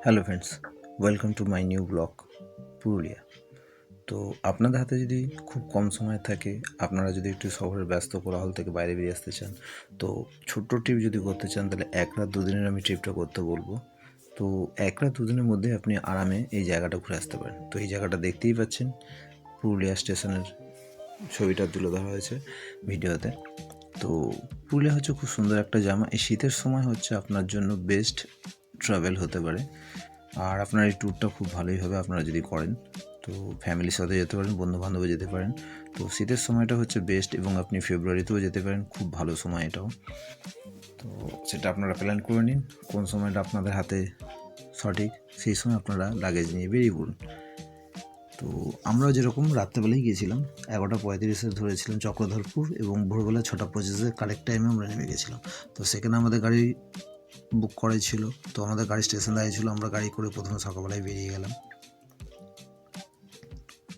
Hello friends, welcome to my new blog Purulia. তো আপনাদের হাতে যদি খুব কম সময় থাকে, আপনারা যদি একটু শহরের ব্যস্ত কোলাহল থেকে বাইরে বেরিয়ে আসতে চান, তো ছোট্ট ট্রিপ যদি করতে চান, তাহলে 1 রাত 2 দিনের আমি ট্রিপটা করতে বলবো। তো 1 রাত 2 দিনের মধ্যে আপনি আরামে এই জায়গাটা ঘুরে আসতে পারেন। তো এই জায়গাটা দেখতেই পাচ্ছেন, পুরুলিয়া স্টেশনের ছবিটা তুলে ধরা হয়েছে ভিডিওতে। তো পুরুলিয়া হচ্ছে খুব সুন্দর একটা জায়গা। এই শীতের সময় হচ্ছে আপনার জন্য বেস্ট ট্রাভেল হতে পারে। আর আপনার এই ট্যুরটা খুব ভালোই হবে আপনারা যদি করেন। তো ফ্যামিলির সাথে যেতে পারেন, বন্ধুবান্ধবও যেতে পারেন। তো শীতের সময়টা হচ্ছে বেস্ট, এবং আপনি ফেব্রুয়ারিতেও যেতে পারেন, খুব ভালো সময় এটাও। তো সেটা আপনারা প্ল্যান করে নিন, কোন সময়টা আপনাদের হাতে সঠিক, সেই সময় আপনারা লাগেজ নিয়ে বেরিয়ে পড়ুন। তো আমরা যেরকম রাত্রেবেলায় গিয়েছিলাম, 11:35 ধরেছিলাম চক্রধরপুর, এবং ভোরবেলা 6:25 কারেক্ট টাইমে আমরা নেমে গেছিলাম। তো সেখানে আমাদের গাড়ি বুক করাই ছিল। তো আমাদের গাড়ি স্টেশন দাঁড়িয়ে ছিল, আমরা গাড়ি করে প্রথমে সকালবেলায় বেরিয়ে গেলাম।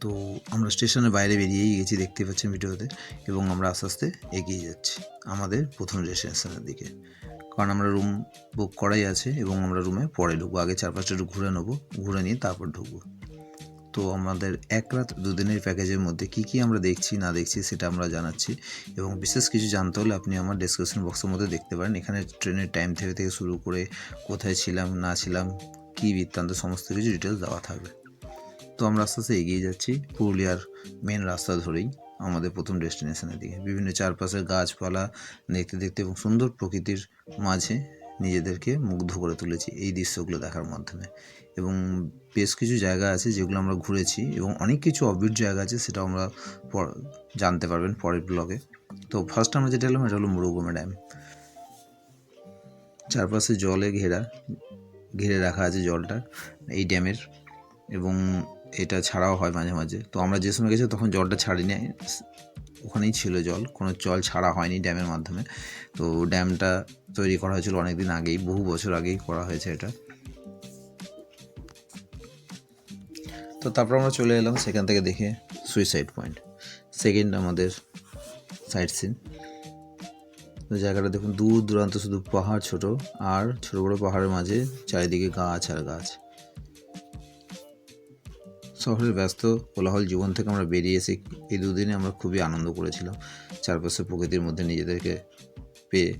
তো আমরা স্টেশনের বাইরে বেরিয়েই গেছি, দেখতে পাচ্ছেন ভিডিওতে, এবং আমরা আস্তে আস্তে এগিয়ে যাচ্ছি আমাদের প্রথম ডেস্টিনেশনের দিকে। কারণ আমরা রুম বুক করাই আছে, এবং আমরা রুমে পরে ঢুকবো। আগে 4-5টা একটু ঘুরে নেবো, ঘুরে নিয়ে তারপর ঢুকবো। তো আমাদের 1 রাত 2 দিনের প্যাকেজের মধ্যে কী কী আমরা দেখছি না দেখছি সেটা আমরা জানাচ্ছি, এবং বিশেষ কিছু জানতে হলে আপনি আমার ডেসক্রিপশন বক্সের মধ্যে দেখতে পারেন। এখানে ট্রেনের টাইম থেকে শুরু করে কোথায় ছিলাম না ছিলাম, কী বৃত্তান্ত, সমস্ত কিছু ডিটেলস দেওয়া থাকবে। তো আমরা আস্তে আস্তে এগিয়ে যাচ্ছি পুরুলিয়ার মেন রাস্তা ধরেই আমাদের প্রথম ডেস্টিনেশনের দিকে। বিভিন্ন চারপাশের গাছপালা দেখতে দেখতে এবং সুন্দর প্রকৃতির মাঝে নিজেদেরকে মুগ্ধ করে তুলেছি এই দৃশ্যগুলো দেখার মাধ্যমে। এবং বেশ কিছু জায়গা আছে যেগুলো আমরা ঘুরেছি, এবং অনেক কিছু অবিট জায়গা আছে, সেটা আমরা জানতে পারবেন পরের ব্লগে। তো ফার্স্ট আমরা যেটা এলাম, এটা হলো মুরুগুমা ড্যাম। চারপাশে জলে ঘিরে রাখা আছে জলটা এই ড্যামের, এবং এটা ছাড়াও হয় মাঝে মাঝে। তো আমরা যে সময় গেছি তখন জলটা ছাড়িনি, ওখানেই ছিল জল, কোনো জল ছাড়া হয়নি ড্যামের মাধ্যমে। তো ড্যামটা তৈরি করা হয়েছিল অনেক দিন আগেই, বহু বছর আগেই করা হয়েছে এটা। তো তারপর আমরা চলে এলাম সেখান থেকে দেখে সুইসাইড পয়েন্ট, সেকেন্ড আমাদের সাইট সিন। তো জায়গাটা দেখুন, দূর দূরান্ত শুধু পাহাড়, ছোট বড় পাহাড়ের মাঝে চারিদিকে গাছ আর গাছ। শহরের ব্যস্ত কোলাহল জীবন থেকে আমরা বেরিয়ে এসে এই 2 দিনে আমরা খুবই আনন্দ করেছিলাম চারপাশে প্রকৃতির মধ্যে নিজেদেরকে পেয়ে।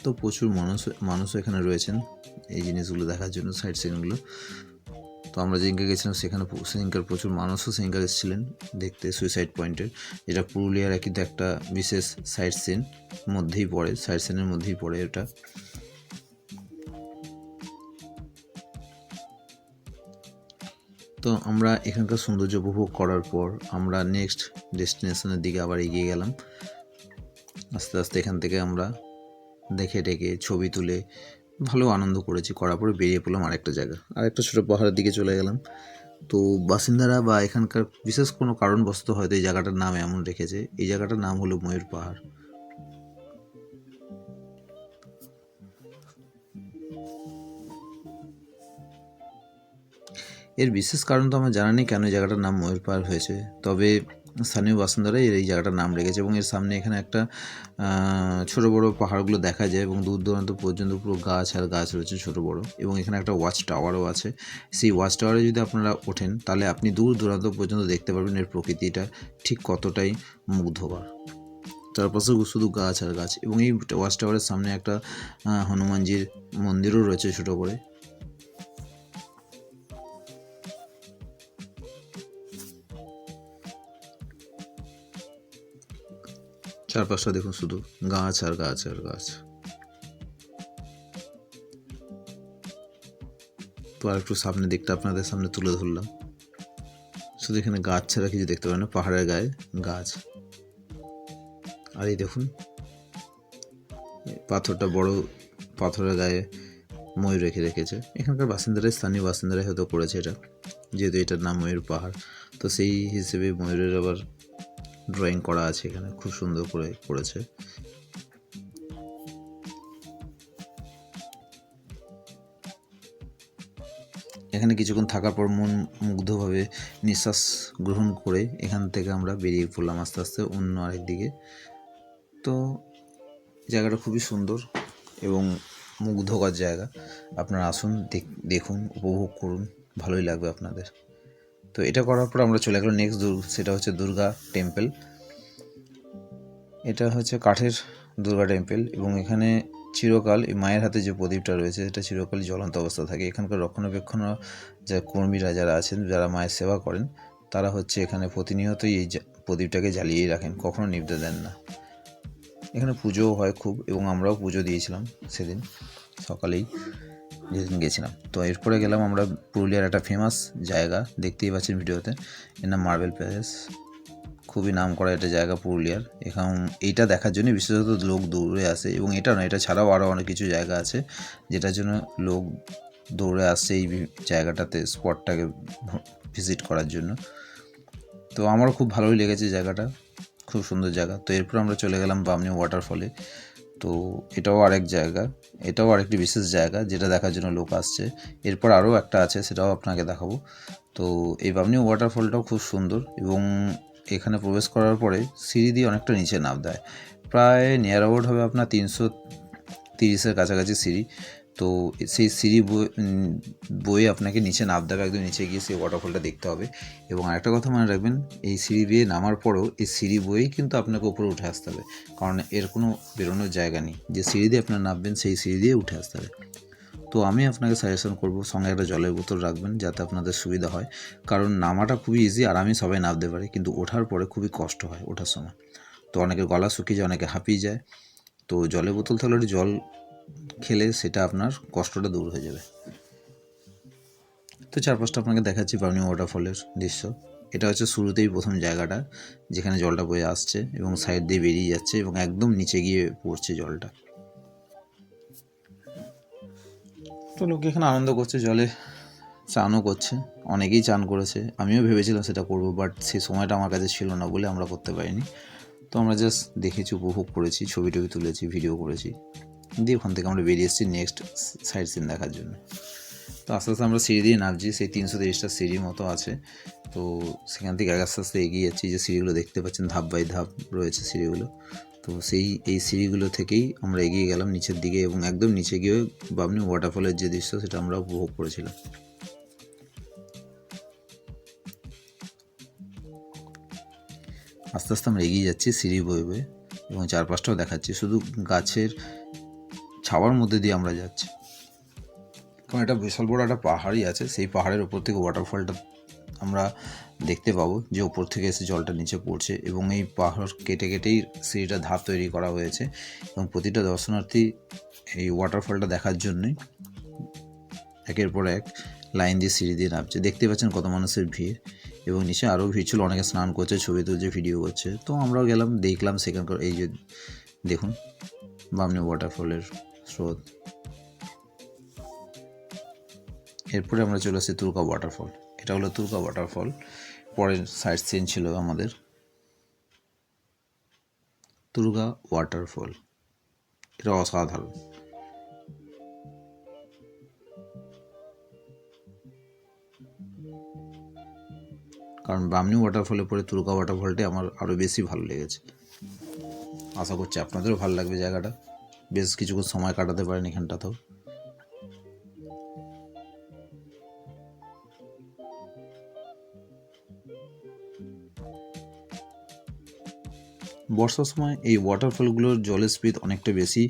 তো প্রচুর মানুষও এখানে রয়েছেন এই জিনিসগুলো দেখার জন্য, সাইট সিনগুলো। তো আমরা যেদিনকে গেছিলাম সেদিনকার প্রচুর মানুষও সেদিনকার এসেছিলেন দেখতে সুইসাইড পয়েন্টের, যেটা পুরুলিয়ার কিন্তু একটা বিশেষ সাইট সিনের মধ্যেই পড়ে এটা। তো আমরা এখানকার সৌন্দর্য উপভোগ করার পর আমরা নেক্সট ডেস্টিনেশনের দিকে আবার এগিয়ে গেলাম। আস্তে আস্তে এখান থেকে আমরা দেখে ছবি তুলে ভালো আনন্দ করার পরে বেরিয়ে পড়লাম আরেকটা ছোটো পাহাড়ের দিকে চলে গেলাম। তো বাসিন্দারা বা এখানকার বিশেষ কোনো কারণবশত হয়তো এই জায়গাটার নাম এমন রেখেছে, এই জায়গাটার নাম হলো ময়ূর পাহাড়। এর বিশেষ কারণ তো আমার জানা নেই কেন এই জায়গাটার নাম ময়ূর পাহাড় হয়েছে, তবে স্থানীয় বাসিন্দারাই এই জায়গাটার নাম রেখেছে। এবং এর সামনে এখানে একটা ছোটো বড়ো পাহাড়গুলো দেখা যায়, এবং দূর দূরান্ত পর্যন্ত পুরো গাছ আর গাছ রয়েছে ছোটো বড়ো, এবং এখানে একটা ওয়াচ টাওয়ারও আছে। সেই ওয়াচ টাওয়ারে যদি আপনারা ওঠেন, তাহলে আপনি দূর দূরান্ত পর্যন্ত দেখতে পারবেন এর প্রকৃতিটা ঠিক কতটাই মুগ্ধকর। চারপাশে শুধু গাছ আর গাছ, এবং এই ওয়াচ টাওয়ারের সামনে একটা হনুমানজির মন্দিরও রয়েছে ছোটো করে। চারপাশটা দেখুন, শুধু গাছ আর গাছ আর গাছ। তো আর একটু সামনের দিকটা আপনাদের সামনে তুলে ধরলাম। শুধু এখানে গাছ ছাড়া কিছু দেখতে পাবেন না, পাহাড়ের গায়ে গাছ। আর এই দেখুন পাথরটা, বড় পাথরের গায়ে ময়ূর রেখেছে। এখানকার স্থানীয় বাসিন্দারাই হয়তো করেছে এটা, যেহেতু এটার নাম ময়ূর পাহাড়। তো সেই হিসেবে ময়ূরের আবার ড্রয়িং করা আছে এখানে, খুব সুন্দর করে করেছে। এখানে কিছুক্ষণ থাকার পর মন মুগ্ধভাবে নিঃশ্বাস গ্রহণ করে এখান থেকে আমরা বেরিয়ে পড়লাম আস্তে আস্তে অন্য আরেক দিকে। তো জায়গাটা খুবই সুন্দর এবং মুগ্ধকর জায়গা। আপনারা আসুন, দেখুন, উপভোগ করুন, ভালোই লাগবে আপনাদের। তো এটা করার পর আমরা চলে গেলাম নেক্সট সেটা হচ্ছে দুর্গা টেম্পল। এটা হচ্ছে কাঠের দুর্গা টেম্পল এবং এখানে চিরকাল এই মায়ের হাতে যে প্রদীপটা রয়েছে এটা চিরকালই জ্বলন্ত অবস্থা থাকে। এখানকার রক্ষণাবেক্ষণ যা কর্মীরা যারা আছেন, যারা মায়ের সেবা করেন, তারা হচ্ছে এখানে প্রতিনিয়তই এই প্রদীপটাকে জ্বালিয়েই রাখেন, কখনো নিভতে দেন না। এখানে পুজোও হয় খুব, এবং আমরাও পুজো দিয়েছিলাম সেদিন সকালেই যেদিন গেছিলাম। তো এরপরে গেলাম আমরা পুরুলিয়ার একটা ফেমাস জায়গা, দেখতেই পাচ্ছেন ভিডিওতে, এর নাম মার্বেল প্যালেস। খুবই নাম করা একটা জায়গা পুরুলিয়ার। এখন এইটা দেখার জন্য বিশেষত লোক দৌড়ে আসে, এবং এটা না, এটা ছাড়াও আরও অনেক কিছু জায়গা আছে যেটার জন্য লোক দৌড়ে আসছে এই জায়গাটাতে, স্পটটাকে ভিজিট করার জন্য। তো আমারও খুব ভালোই লেগেছে জায়গাটা, খুব সুন্দর জায়গা। তো এরপর আমরা চলে গেলাম বামনি ওয়াটারফলে। তো এটাও আরেক জায়গা, এটাও আরেকটি বিশেষ জায়গা যেটা দেখার জন্য লোক আসছে। এরপর আরও একটা আছে, সেটাও আপনাকে দেখাবো। তো এই বামনি ওয়াটারফলটাও খুব সুন্দর, এবং এখানে প্রবেশ করার পরে সিঁড়ি দিয়ে অনেকটা নিচে নাম দেয়, প্রায় নিয়ার অ্যাবাউট হবে আপনার 330-এর কাছাকাছি সিঁড়ি। তো সেই সিঁড়ি বয়ে আপনাকে নিচে নামতে হবে, একদম নিচে গিয়ে সেই ওয়াটারফলটা দেখতে হবে। এবং আরেকটা কথা মনে রাখবেন, এই সিঁড়ি বেয়ে নামার পরেও এই সিঁড়ি বয়েই কিন্তু আপনাকে উপরে উঠে আসতে হবে, কারণ এর কোনো বেরোনোর জায়গা নেই। যে সিঁড়ি দিয়ে আপনার নামবেন সেই সিঁড়ি দিয়ে উঠে আসতে হবে। তো আমি আপনাকে সাজেশন করব সঙ্গে একটা জলের বোতল রাখবেন, যাতে আপনাদের সুবিধা হয়, কারণ নামাটা খুবই ইজি, আরামে সবাই নামতে পারে, কিন্তু ওঠার পরে খুবই কষ্ট হয় ওঠার সময়। তো অনেকের গলা শুকিয়ে যায়, অনেকে হাঁপিয়ে যায়। তো জলের বোতল থাকলে একটু জল খেলে সেটা আপনার কষ্টটা দূর হয়ে যাবে। তো চারপাশটা আপনাকে দেখাচ্ছি বামনি ওয়াটারফলের দৃশ্য। এটা হচ্ছে শুরুতেই প্রথম জায়গাটা যেখানে জলটা বয়ে আসছে এবং সাইড দিয়ে বেরিয়ে যাচ্ছে এবং একদম নিচে গিয়ে পড়ছে জলটা। তো লোক এখানে আনন্দ করছে, জলে চানও করছে, অনেকেই চান করেছে। আমিও ভেবেছিলাম সেটা করবো, বাট সেই সময়টা আমার কাছে ছিল না বলে আমরা করতে পারিনি। তো আমরা জাস্ট দেখেছি, উপভোগ করেছি, ছবি টবি তুলেছি, ভিডিও করেছি, দিয়ে ওখান থেকে আমরা বেরিয়ে এসেছি নেক্সট সাইড সিন দেখার জন্য। তো আস্তে আস্তে আমরা সিঁড়ি দিয়ে নামছি, সেই 330টা সিঁড়ির মতো আছে। তো সেখান থেকে আস্তে আস্তে এগিয়ে যাচ্ছি, যে সিঁড়িগুলো দেখতে পাচ্ছেন ধাপ বাই ধাপ রয়েছে সিঁড়িগুলো। তো এই সিঁড়িগুলো থেকেই আমরা এগিয়ে গেলাম নিচের দিকে, এবং একদম নিচে গিয়ে বামনি ওয়াটারফলের যে দৃশ্য সেটা আমরা উপভোগ করেছিলাম। আস্তে আস্তে আমরা এগিয়ে যাচ্ছি সিঁড়ি বয়ে বয়ে, এবং চারপাশটাও দেখাচ্ছি, শুধু গাছের ছাওয়ার মধ্যে দিয়ে আমরা যাচ্ছি, কারণ এটা বিশাল বড় একটা পাহাড়ই আছে। সেই পাহাড়ের উপর থেকে ওয়াটারফলটা আমরা দেখতে পাবো, যে উপর থেকে এসে জলটা নিচে পড়ছে, এবং এই পাহাড় কেটে কেটেই সিঁড়িটা ধাপ তৈরি করা হয়েছে, এবং প্রতিটা দর্শনার্থী এই ওয়াটারফলটা দেখার জন্যই একের পর এক লাইন দিয়ে সিঁড়ি দিয়ে নামছে। দেখতে পাচ্ছেন কত মানুষের ভিড়, এবং নিচে আরও ভিড় ছিল, অনেকে স্নান করছে, ছবি তুলছে, ভিডিও করছে। তো আমরাও গেলাম, দেখলাম সেখানকার এই যে দেখুন বামনি ওয়াটারফলের স্রোত। এরপরে আমরা চলে আসি তুর্কা ওয়াটারফল। এটা হলো তুর্কা ওয়াটারফল। পরের সাইড সিন ছিল আমাদের তুর্গা ওয়াটারফল। এটা অসাধারণ, কারণ বামনি ওয়াটারফলের পরে তুর্গা ওয়াটারফলটি আমার আরও বেশি ভালো লেগেছে। আশা করছি আপনাদেরও ভালো লাগবে জায়গাটা, বেশ কিছুক্ষণ সময় কাটাতে পারেন এখানটাতেও। বর্ষার সময় এই ওয়াটারফলগুলোর জলের স্পিড অনেকটা বেশি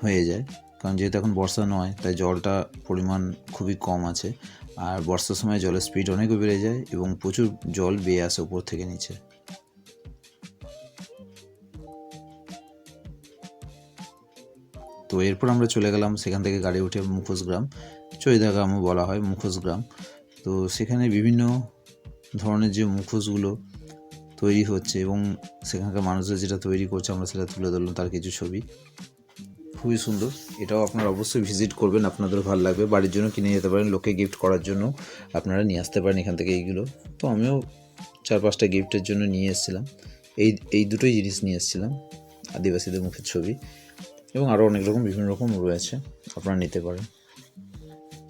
হয়ে যায়, কারণ যেহেতু এখন বর্ষা নয়, তাই জলটা পরিমাণ খুবই কম আছে। আর বর্ষার সময় জলের স্পিড অনেকও বেড়ে যায়, এবং প্রচুর জল বেয়ে আসে উপর থেকে নিচে। তো এরপর আমরা চলে গেলাম সেখান থেকে গাড়ি উঠে মুখোশগ্রাম, চৈদাগ্রামও বলা হয়, মুখোশগ্রাম। তো সেখানে বিভিন্ন ধরনের যে মুখোশগুলো তৈরি হচ্ছে, এবং সেখানকার মানুষরা যেটা তৈরি করছে আমরা সেটা তুলে ধরলাম, তার কিছু ছবি। খুবই সুন্দর, এটাও আপনারা অবশ্যই ভিজিট করবেন, আপনাদেরও ভালো লাগবে। বাড়ির জন্য কিনে যেতে পারেন, লোককে গিফট করার জন্য আপনারা নিয়ে আসতে পারেন এখান থেকে এইগুলো। তো আমিও 4-5টা গিফটের জন্য নিয়ে এসেছিলাম, এই দুটোই জিনিস নিয়ে এসেছিলাম, আদিবাসীদের মুখের ছবি, এবং আরও অনেক রকম বিভিন্ন রকম রয়েছে, আপনারা নিতে পারেন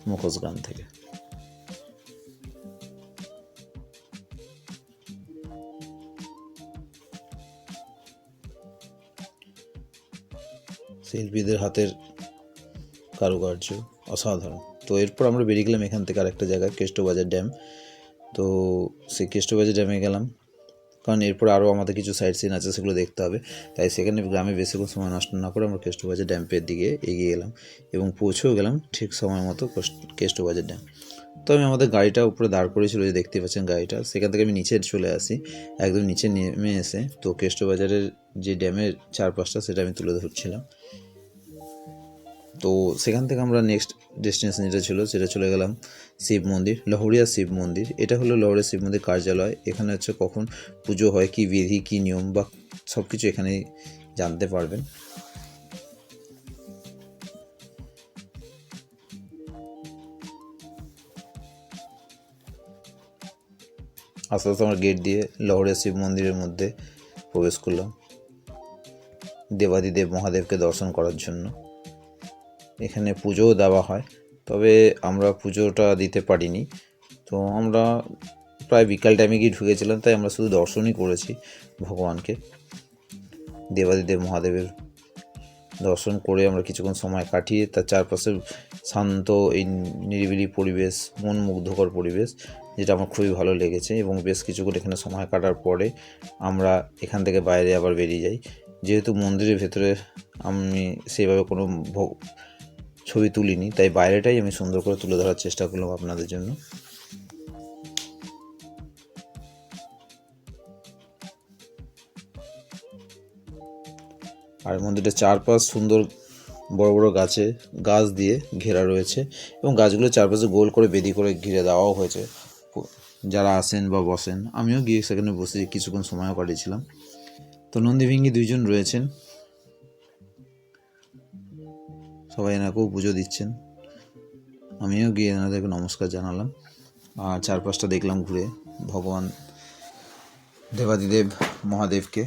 মুখোশগ্রাম থেকে। শিল্পীদের হাতের কারুকার্য অসাধারণ। তো এরপর আমরা বেরিয়ে গেলাম এখান থেকে আরেকটা জায়গায়, কেষ্টবাজার ড্যাম। তো সেই কেষ্টবাজার ড্যামে গেলাম, কারণ এরপর আরও আমাদের কিছু সাইট সিন আছে, সেগুলো দেখতে হবে। তাই সেখানে গ্রামে বেশিক্ষণ সময় নষ্ট না করে আমরা কেষ্টবাজার ড্যামের দিকে এগিয়ে গেলাম এবং পৌঁছেও গেলাম ঠিক সময় মতো কেষ্টবাজার ড্যাম। তো আমি আমাদের গাড়িটা উপরে দাঁড় করেছিল, যে দেখতে পাচ্ছেন গাড়িটা, সেখান থেকে আমি নিচে চলে আসি। একদম নিচে নেমে এসে তো কেষ্টবাজারের যে ড্যামের চারপাশটা সেটা আমি তুলে ধরছিলাম। তো সেখান থেকে আমরা নেক্সট ডেস্টিনেশন যেটা ছিল সেটা চলে গেলাম শিব মন্দির, লহরিয়া শিব মন্দির। এটা হলো লহরিয়া শিব মন্দির কার্যালয়। এখানে হচ্ছে কখন পুজো হয়, কী বিধি, কী নিয়ম বা সব কিছু এখানেই জানতে পারবেন। আস্তে আস্তে আমরা গেট দিয়ে লহরিয়া শিব মন্দিরের মধ্যে প্রবেশ করলাম দেবাদিদেব মহাদেবকে দর্শন করার জন্য। এখানে পুজোও দেওয়া হয়, তবে আমরা পুজোটা দিতে পারিনি। তো আমরা প্রায় বিকাল টাইমে গিয়ে ঢুকেছিলাম, তাই আমরা শুধু দর্শনই করেছি ভগবানকে। দেবাদিদেব মহাদেবের দর্শন করে আমরা কিছুক্ষণ সময় কাটিয়ে তার চারপাশে শান্ত এই নিরিবিলি পরিবেশ, মন মুগ্ধকর পরিবেশ, যেটা আমার খুবই ভালো লেগেছে। এবং বেশ কিছুক্ষণ এখানে সময় কাটার পরে আমরা এখান থেকে বাইরে আবার বেরিয়ে যাই। যেহেতু মন্দিরের ভেতরে আমি সেইভাবে কোনো ছবি তুলিনি, তাই বাইরেটাই আমি সুন্দর করে তুলে ধরার চেষ্টা করলাম আপনাদের জন্য। আর মন্দিরটার চারপাশ সুন্দর বড় বড় গাছ দিয়ে ঘেরা রয়েছে, এবং গাছগুলো চারপাশে গোল করে বেদি করে ঘিরে দেওয়াও হয়েছে। যারা আসেন বা বসেন, আমিও গিয়ে সেখানে বসে কিছুক্ষণ সময়ও কাটিয়েছিলাম। তো নন্দীভিঙ্গি দুইজন রয়েছেন, সবাই এনাকেও পুজো দিচ্ছেন। আমিও গিয়ে এনাদেরকে নমস্কার জানালাম আর চারপাশটা দেখলাম ঘুরে, ভগবান দেবাদিদেব মহাদেবকে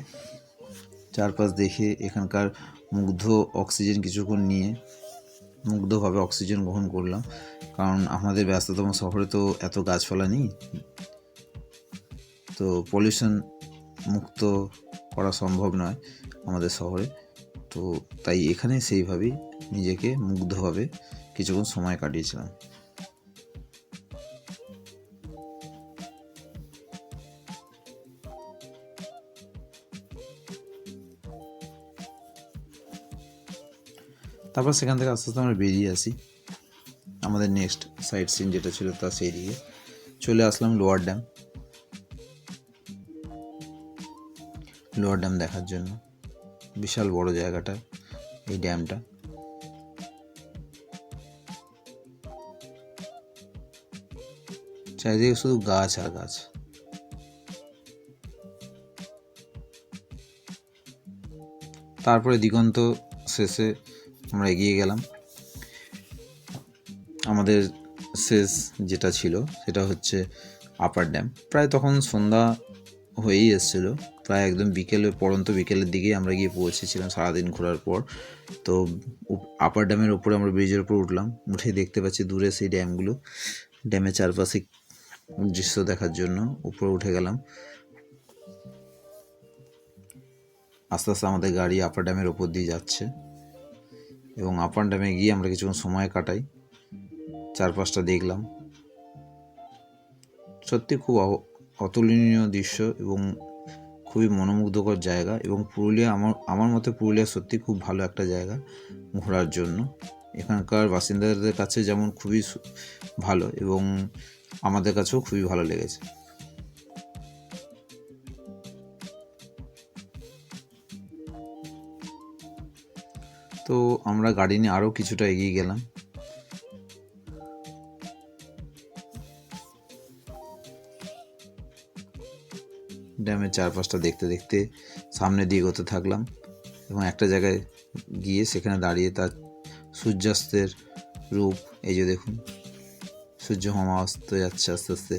চারপাশ দেখে এখানকার অক্সিজেন কিছুক্ষণ নিয়ে মুগ্ধভাবে অক্সিজেন গ্রহণ করলাম। কারণ আমাদের ব্যস্ততম শহরে তো এত গাছপালা নেই, তো পলিউশন মুক্ত করা সম্ভব নয় আমাদের শহরে। তো তাই এখানে সেইভাবেই নিজেকে মুগ্ধভাবে কিছুক্ষণ সময় কাটিয়েছিলাম। তারপর সেখান থেকে আস্তে আস্তে আমরা বেরিয়ে আসি আমাদের নেক্সট সাইট সিন যেটা ছিল তার সেই দিকে। চলে আসলাম লোয়ার ড্যাম দেখার জন্য। বিশাল বড় জায়গাটা এই ড্যামটা। চারিদিকে শুধু গাছ আর গাছ। তারপরে দিগন্ত শেষে আমরা এগিয়ে গেলাম। আমাদের শেষ যেটা ছিল সেটা হচ্ছে আপার ড্যাম। প্রায় তখন সন্ধ্যা হয়েই এসেছিলো, প্রায় একদম পড়ন্ত বিকেলের দিকেই আমরা গিয়ে পৌঁছেছিলাম সারাদিন ঘোরার পর। তো আপার ড্যামের ওপরে আমরা ব্রিজের উপর উঠলাম, উঠে দেখতে পাচ্ছি দূরে সেই ড্যামগুলো। ড্যামের চারপাশে দৃশ্য দেখার জন্য উপরে উঠে গেলাম। আস্তে আস্তে আমাদের গাড়ি আপার ড্যামের ওপর দিয়ে যাচ্ছে, এবং আপার ড্যামে গিয়ে আমরা কিছুক্ষণ সময় কাটাই, চারপাশটা দেখলাম। সত্যি খুব অতুলনীয় দৃশ্য এবং খুবই মনোমুগ্ধকর জায়গা। এবং পুরুলিয়া আমার মতে পুরুলিয়া সত্যি খুব ভালো একটা জায়গা ঘোরার জন্য। এখানকার বাসিন্দাদের কাছে যেমন খুবই ভালো, এবং আমাদের কাছেও খুবই ভালো লেগেছে। তো আমরা গাড়ি নিয়ে আরও কিছুটা এগিয়ে গেলাম। ড্যামের চারপাশটা দেখতে দেখতে সামনের দিকে এগোতে থাকলাম, এবং একটা জায়গায় গিয়ে সেখানে দাঁড়িয়ে তার সূর্যাস্তের রূপ, এই যে দেখুন সূর্য মামা অস্ত যাচ্ছে আস্তে আস্তে,